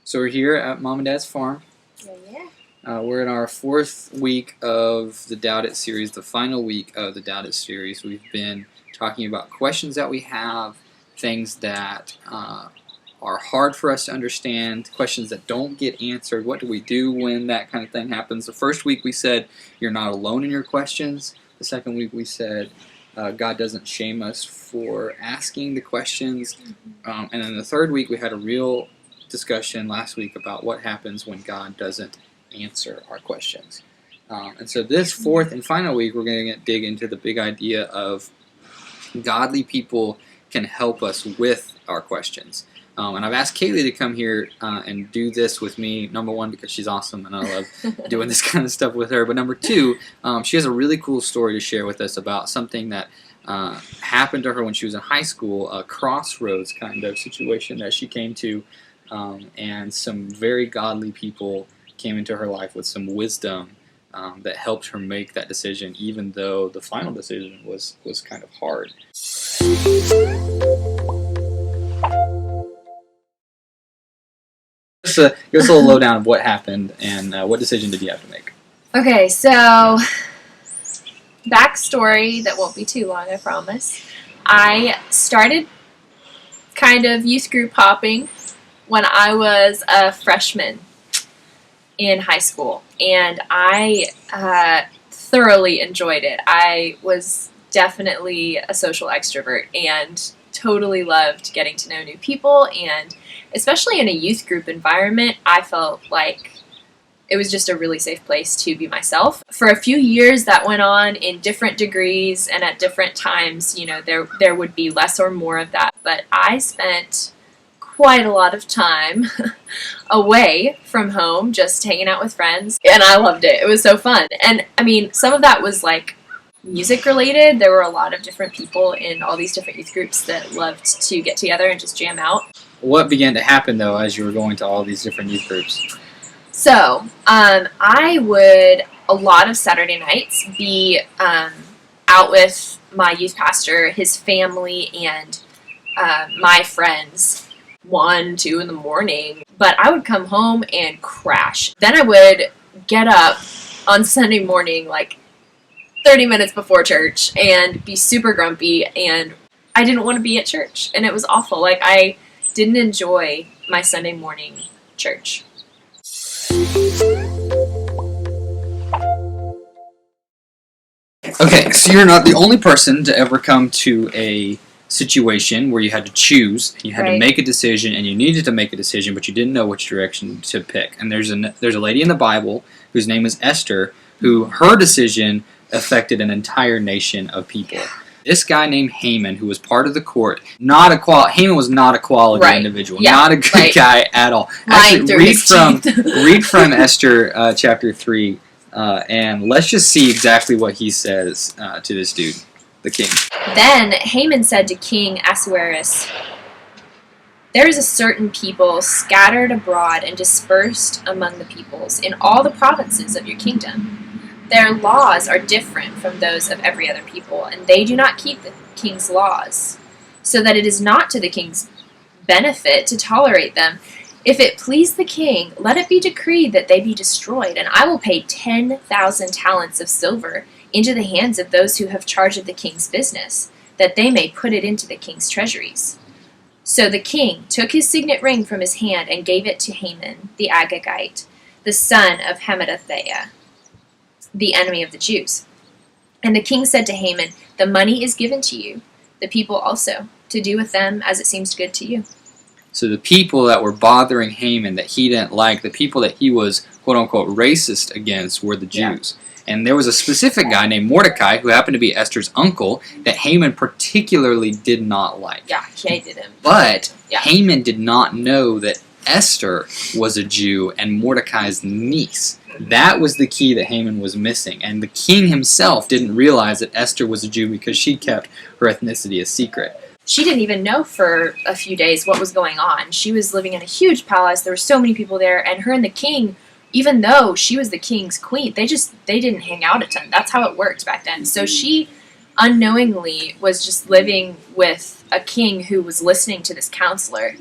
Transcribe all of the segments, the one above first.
So we're here at Mom and Dad's farm. We're in our fourth week of the Doubt It series, the final week of the Doubt It series. We've been talking about questions that we have, things that are hard for us to understand, questions that don't get answered. What do we do when that kind of thing happens? The first week we said you're not alone in your questions. The second week we said God doesn't shame us for asking the questions. And then the third week we had a real discussion last week about what happens when God doesn't answer our questions. And so this fourth and final week, we're going to dig into the big idea of godly people can help us with our questions. And I've asked Kaylee to come here and do this with me, number one, because she's awesome and I love doing this kind of stuff with her. But number two, she has a really cool story to share with us about something that happened to her when she was in high school, a crossroads kind of situation that she came to. And some very godly people came into her life with some wisdom that helped her make that decision, even though the final decision was kind of hard. Give us a little lowdown of what happened and what decision did you have to make? Okay, so backstory that won't be too long, I promise. I started kind of youth group hopping when I was a freshman in high school, and I thoroughly enjoyed it. I was definitely a social extrovert and totally loved getting to know new people, and especially in a youth group environment, I felt like it was just a really safe place to be myself. For a few years that went on in different degrees and at different times, you know, there would be less or more of that, but I spent quite a lot of time away from home, just hanging out with friends, and I loved it. It was so fun. And I mean, some of that was like music related. There were a lot of different people in all these different youth groups that loved to get together and just jam out. What began to happen though as you were going to all these different youth groups? So I would a lot of Saturday nights be out with my youth pastor, his family, and my friends. 1, 2 in the morning, but I would come home and crash. Then I would get up on Sunday morning like 30 minutes before church and be super grumpy, and I didn't want to be at church, and it was awful. Like, I didn't enjoy my Sunday morning church. Okay, so you're not the only person to ever come to a situation where you had to choose, you had to make a decision, and you needed to make a decision, but you didn't know which direction to pick. And there's a lady in the Bible whose name is Esther, who her decision affected an entire nation of people. This guy named Haman, who was part of the court, Haman was not a quality individual, not a good guy at all. Actually, read from Esther chapter 3, and let's just see exactly what he says to this dude, the king. Then Haman said to King Ahasuerus, "There is a certain people scattered abroad and dispersed among the peoples in all the provinces of your kingdom. Their laws are different from those of every other people, and they do not keep the king's laws, so that it is not to the king's benefit to tolerate them. If it please the king, let it be decreed that they be destroyed, and I will pay 10,000 talents of silver into the hands of those who have charge of the king's business, that they may put it into the king's treasuries." So the king took his signet ring from his hand and gave it to Haman the Agagite, the son of Hammedatha, the enemy of the Jews. And the king said to Haman, "The money is given to you, the people also, to do with them as it seems good to you." So the people that were bothering Haman, that he didn't like, the people that he was quote-unquote racist against, were the Jews. And there was a specific guy named Mordecai, who happened to be Esther's uncle, that Haman particularly did not like. Yeah, he hated him. But Haman did not know that Esther was a Jew and Mordecai's niece. That was the key that Haman was missing. And the king himself didn't realize that Esther was a Jew because she kept her ethnicity a secret. She didn't even know for a few days what was going on. She was living in a huge palace. There were so many people there, and her and the king, even though she was the king's queen, they didn't hang out a ton. That's how it worked back then. So she unknowingly was just living with a king who was listening to this counselor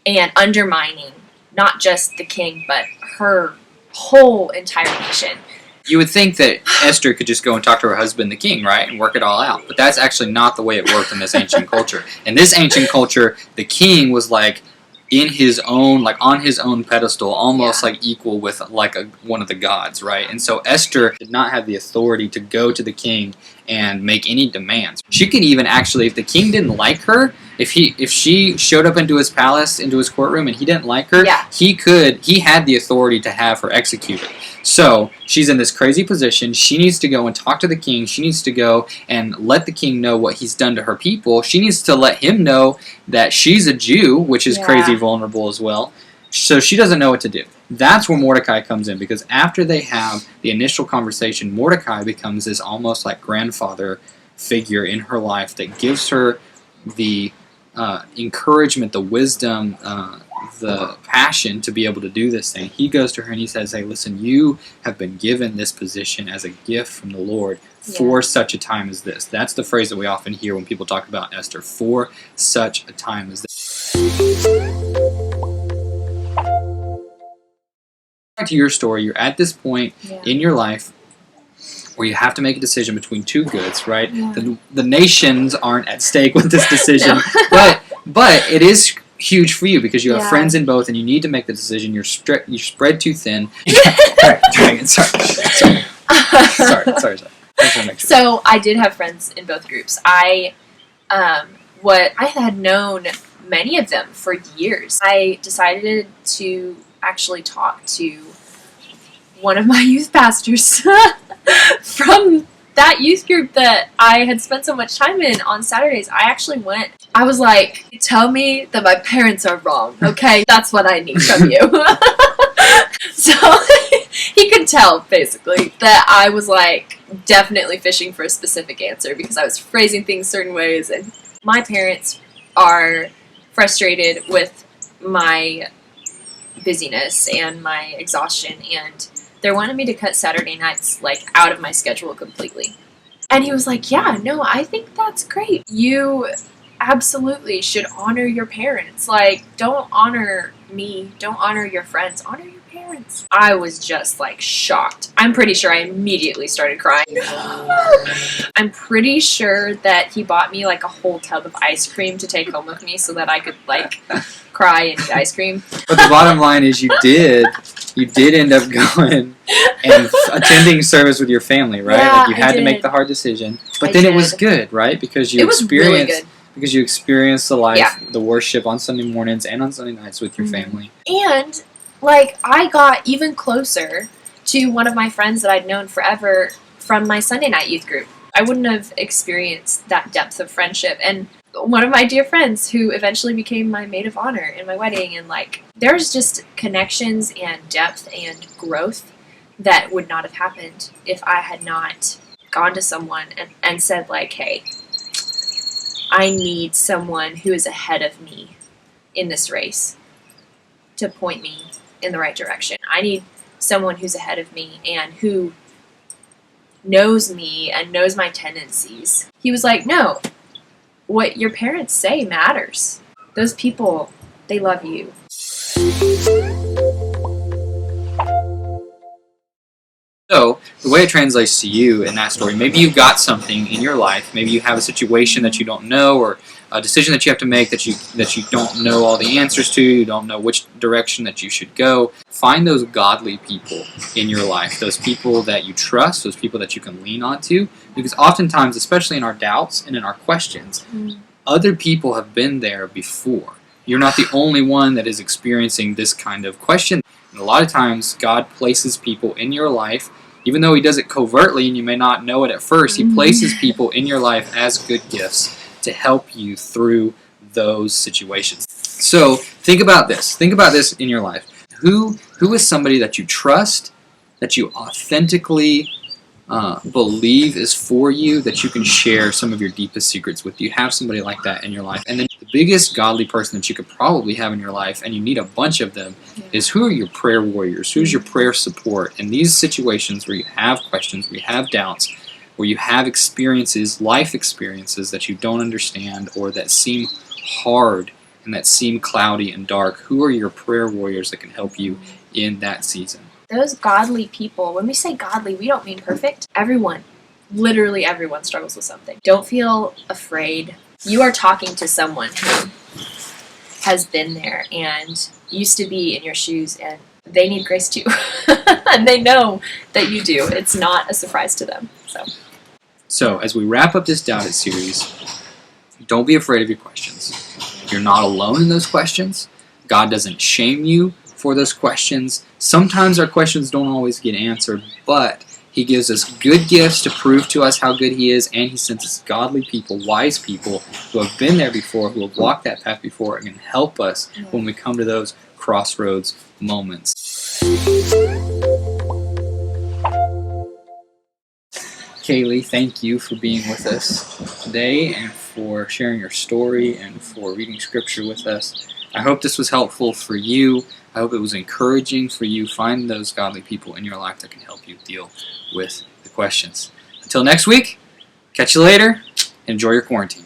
and undermining not just the king, but her whole entire nation. You would think that Esther could just go and talk to her husband, the king, right, and work it all out. But that's actually not the way it worked in this ancient culture. In this ancient culture, the king was like in his own, like on his own pedestal, almost like equal with like one of the gods, right? And so Esther did not have the authority to go to the king and make any demands. She could even actually, if the king didn't like her, if she showed up into his palace, into his courtroom, and he didn't like her, he had the authority to have her executed. So she's in this crazy position. She needs to go and talk to the king. She needs to go and let the king know what he's done to her people. She needs to let him know that she's a Jew, which is crazy vulnerable as well. So she doesn't know what to do. That's where Mordecai comes in, because after they have the initial conversation, Mordecai becomes this almost like grandfather figure in her life that gives her the encouragement, the wisdom, the passion to be able to do this thing. He goes to her and he says, hey, listen, you have been given this position as a gift from the Lord for such a time as this. That's the phrase that we often hear when people talk about Esther, for such a time as this. Back to your story, you're at this point in your life where you have to make a decision between two goods, right? The nations aren't at stake with this decision, but it is huge for you because you have friends in both, and you need to make the decision. You're spread too thin. Sorry. So I did have friends in both groups. I had known many of them for years. I decided to actually talk to one of my youth pastors from that youth group that I had spent so much time in on Saturdays. I was like, tell me that my parents are wrong, okay? That's what I need from you. So he could tell, basically, that I was like definitely fishing for a specific answer because I was phrasing things certain ways. And my parents are frustrated with my busyness and my exhaustion, and they're wanting me to cut Saturday nights like out of my schedule completely. And he was like, yeah, no, I think that's great. You absolutely should honor your parents. Like, don't honor me, don't honor your friends, honor your parents. I was just like shocked. I'm pretty sure I immediately started crying. I'm pretty sure that he bought me like a whole tub of ice cream to take home with me so that I could like cry and eat ice cream. But the bottom line is you did end up going and attending service with your family, right? Yeah, like you had to make the hard decision. But then it was good, right? Because you experienced the life, the worship on Sunday mornings and on Sunday nights with your family. And like I got even closer to one of my friends that I'd known forever from my Sunday night youth group. I wouldn't have experienced that depth of friendship. And one of my dear friends who eventually became my maid of honor in my wedding, and like there's just connections and depth and growth that would not have happened if I had not gone to someone and said like, hey, I need someone who is ahead of me in this race to point me in the right direction. I need someone who's ahead of me and who knows me and knows my tendencies. He was like, no, what your parents say matters. Those people, they love you. So, the way it translates to you in that story, maybe you've got something in your life, maybe you have a situation that you don't know, or a decision that you have to make that you don't know all the answers to, you don't know which direction that you should go. Find those godly people in your life, those people that you trust, those people that you can lean on to, because oftentimes, especially in our doubts and in our questions, other people have been there before. You're not the only one that is experiencing this kind of question. And a lot of times, God places people in your life, even though He does it covertly and you may not know it at first, He places people in your life as good gifts to help you through those situations. So think about this. Think about this in your life. Who is somebody that you trust, that you authentically believe is for you, that you can share some of your deepest secrets with? You have somebody like that in your life. And then the biggest godly person that you could probably have in your life, and you need a bunch of them, is who are your prayer warriors? Who's your prayer support? In these situations where you have questions, where you have doubts, where you have experiences, life experiences that you don't understand or that seem hard and that seem cloudy and dark, who are your prayer warriors that can help you in that season? Those godly people, when we say godly, we don't mean perfect. Everyone, literally everyone struggles with something. Don't feel afraid. You are talking to someone who has been there and used to be in your shoes, and they need grace too. And they know that you do. It's not a surprise to them. So, as we wrap up this Doubt It series, don't be afraid of your questions. You're not alone in those questions. God doesn't shame you for those questions. Sometimes our questions don't always get answered, but He gives us good gifts to prove to us how good He is, and He sends us godly people, wise people who have been there before, who have walked that path before, and can help us when we come to those crossroads moments. Kaylee, thank you for being with us today and for sharing your story and for reading scripture with us. I hope this was helpful for you. I hope it was encouraging for you. Find those godly people in your life that can help you deal with the questions. Until next week, catch you later. Enjoy your quarantine.